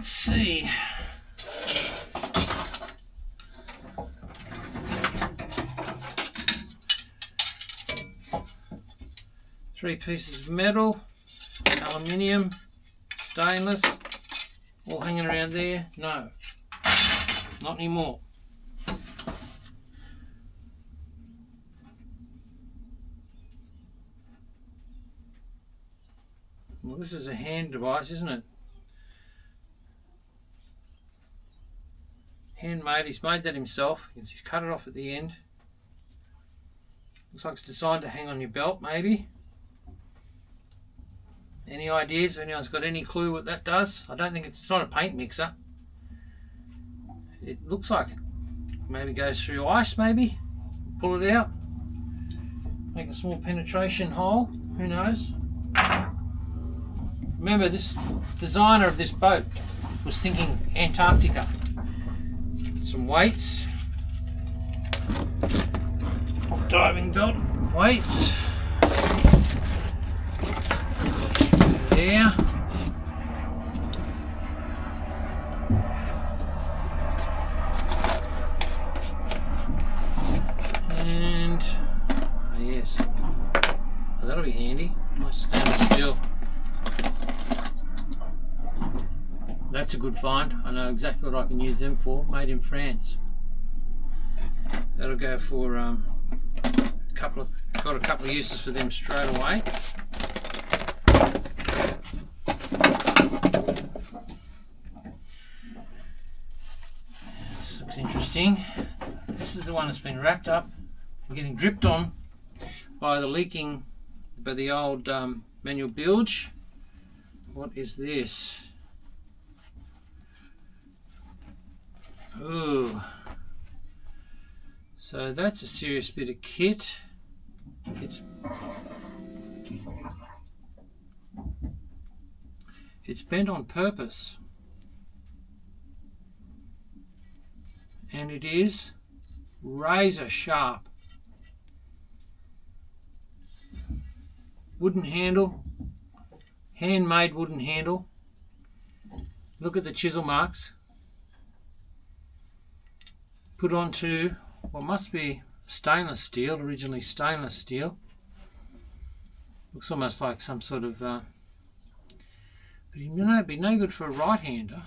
Let's see. Three pieces of metal, aluminium, stainless, all hanging around there. No, not anymore. Well, this is a hand device, isn't it? Handmade. He's made that himself. He's cut it off at the end. Looks like it's designed to hang on your belt, maybe. Any ideas? If anyone's got any clue what that does? I don't think it's not a paint mixer. It looks like it maybe goes through ice, maybe. Pull it out. Make a small penetration hole. Who knows? Remember, this designer of this boat was thinking Antarctica. Some weights. Diving belt, weights. There. And yes, oh, that'll be handy. Nice stainless steel. That's a good find. I know exactly what I can use them for. Made in France. That'll go for got a couple of uses for them straight away. This looks interesting. This is the one that's been wrapped up and getting dripped on by the old manual bilge. What is this? Ooh. So that's a serious bit of kit. It's bent on purpose. And it is razor sharp. Wooden handle. Handmade wooden handle. Look at the chisel marks. Put onto what must be stainless steel, originally stainless steel. Looks almost like some sort of, but it'd be no good for a right-hander.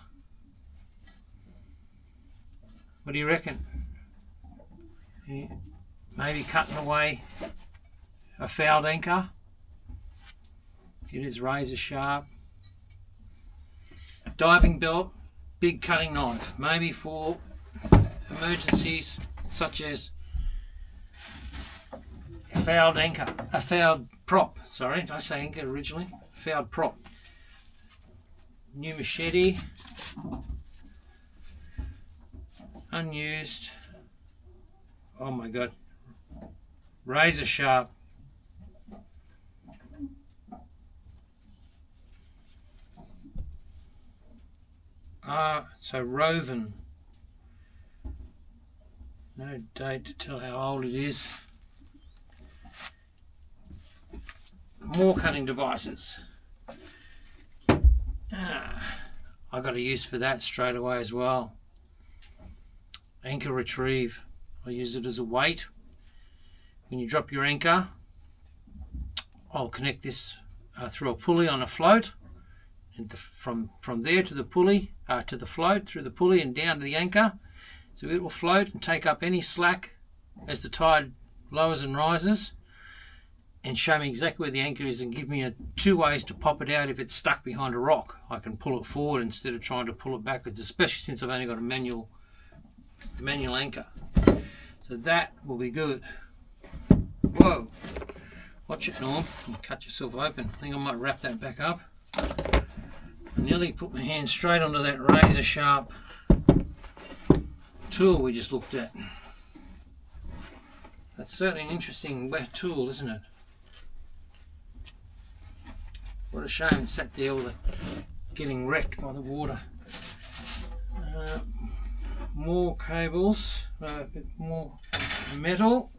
What do you reckon? Yeah, maybe cutting away a fouled anchor. It is razor sharp. Diving belt, big cutting knife, maybe for emergencies such as a fouled prop. Sorry, did I say anchor originally? Fouled prop. New machete, unused. Oh my god, razor sharp. So Roven. No date to tell how old it is. More cutting devices. I got a use for that straight away as well. Anchor retrieve. I use it as a weight. When you drop your anchor, I'll connect this through a pulley on a float, and from there to the pulley, to the float, through the pulley and down to the anchor. So it will float and take up any slack as the tide lowers and rises, and show me exactly where the anchor is, and give me two ways to pop it out if it's stuck behind a rock. I can pull it forward instead of trying to pull it backwards, especially since I've only got a manual anchor. So that will be good. Whoa, watch it, Norm. You cut yourself open. I think I might wrap that back up. I nearly put my hand straight onto that razor sharp tool we just looked at. That's certainly an interesting wet tool, isn't it? What a shame it sat there with it getting wrecked by the water. More cables, a bit more metal.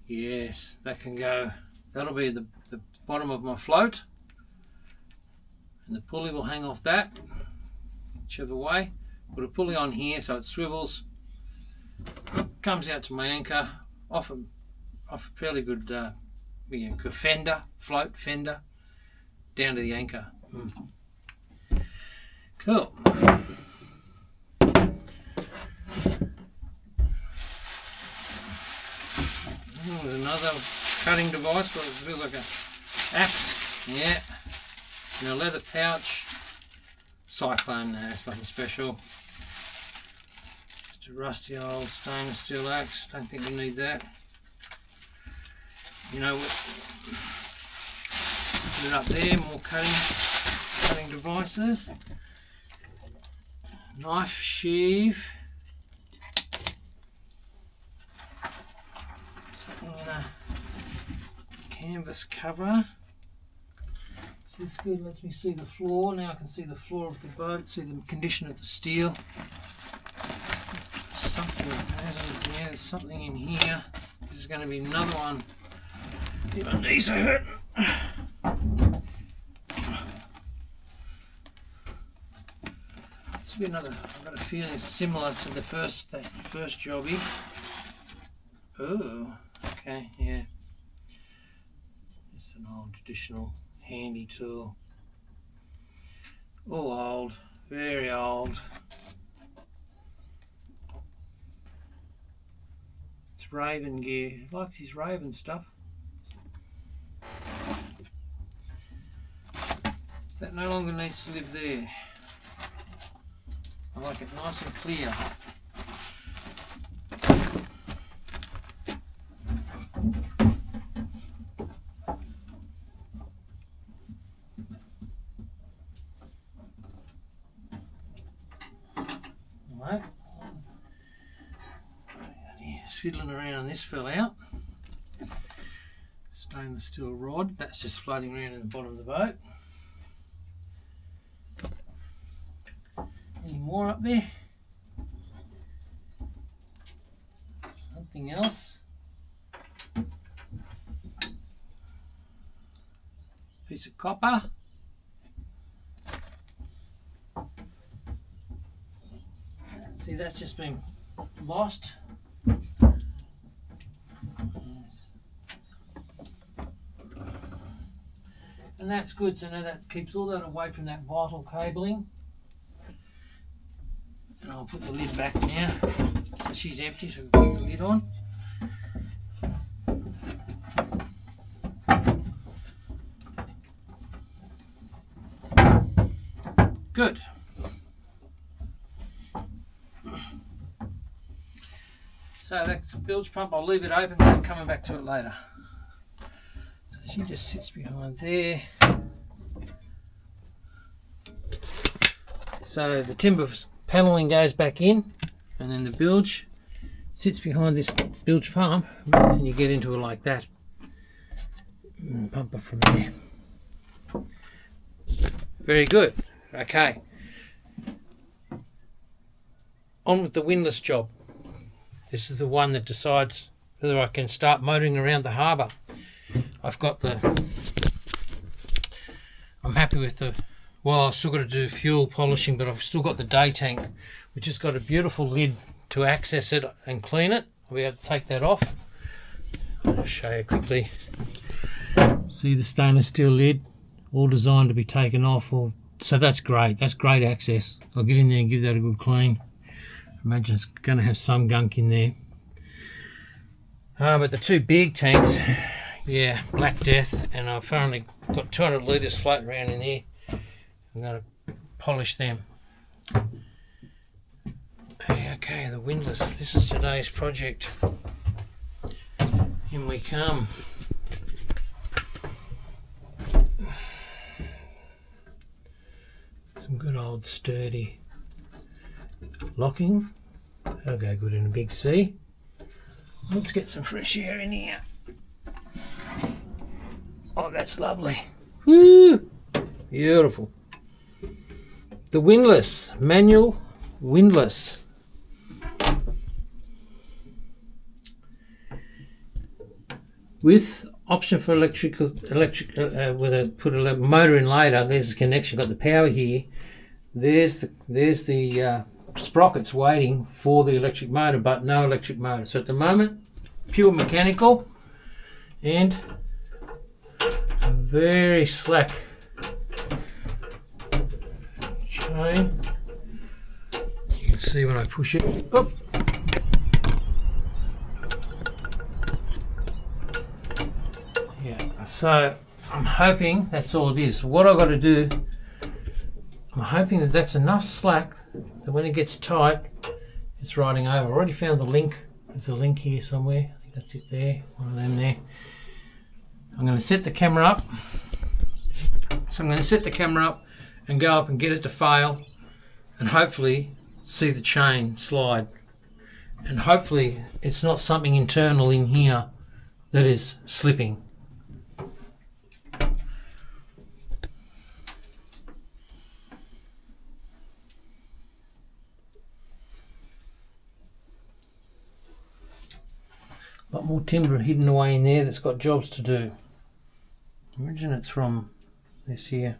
Yes, that can go. That'll be the bottom of my float. and the pulley will hang off that, whichever way. Put a pulley on here so it swivels, comes out to my anchor, off a fairly good, good float fender, down to the anchor. Cool. There's another cutting device, but it feels like an axe. Yeah. And a leather pouch. Cyclone, no, it's nothing special. Just a rusty old stainless steel axe. Don't think we need that. You know what? Put it up there, more cutting devices. Knife sheave. Something in a canvas cover. So this good, lets me see the floor. Now I can see the floor of the boat, see the condition of the steel. Yeah, there's something in here. This is going to be another one. My knees are hurting. This will be another. I've got a feeling it's similar to the first jobby. Oh, okay, yeah. It's an old traditional handy tool. All old, very old. It's Raven gear. He likes his Raven stuff. That no longer needs to live there. I like it nice and clear. Right. Just fiddling around, this fell out. Stainless steel rod, that's just floating around in the bottom of the boat. Any more up there? Something else? Piece of copper. See, that's just been lost. And that's good, so now that keeps all that away from that vital cabling. And I'll put the lid back now. So she's empty, so we'll put the lid on. Good. So that's the bilge pump. I'll leave it open because I'm coming back to it later. So she just sits behind there. So the timber panelling goes back in, and then the bilge sits behind this bilge pump, and you get into it like that. And pump it from there. Very good. Okay. On with the windlass job. This is the one that decides whether I can start motoring around the harbour. I'm happy with I've still got to do fuel polishing, but I've still got the day tank, which has got a beautiful lid to access it and clean it. I'll be able to take that off. I'll just show you quickly. See the stainless steel lid, all designed to be taken off. So that's great. That's great access. I'll get in there and give that a good clean. Imagine it's going to have some gunk in there. But the two big tanks, yeah, Black Death, and I've currently got 200 litres floating around in there. I'm going to polish them. Okay, the windlass. This is today's project. In we come. Some good old sturdy locking. That'll go good in a big sea. Let's get some fresh air in here. Oh, that's lovely. Woo! Beautiful. The windlass, manual windlass. Width option for electric with a put a motor in later. There's the connection. Got the power here. There's the sprockets waiting for the electric motor, but no electric motor. So at the moment, pure mechanical and a very slack chain. You can see when I push it. Oop. Yeah. So I'm hoping that's all it is. What I've got to do, I'm hoping that that's enough slack that when it gets tight, it's riding over. I already found the link. There's a link here somewhere. I think that's it there. One of them there. I'm going to set the camera up. So I'm going to set the camera up and go up and get it to fail and hopefully see the chain slide. And hopefully it's not something internal in here that is slipping. A lot more timber hidden away in there that's got jobs to do. I imagine it's from this here.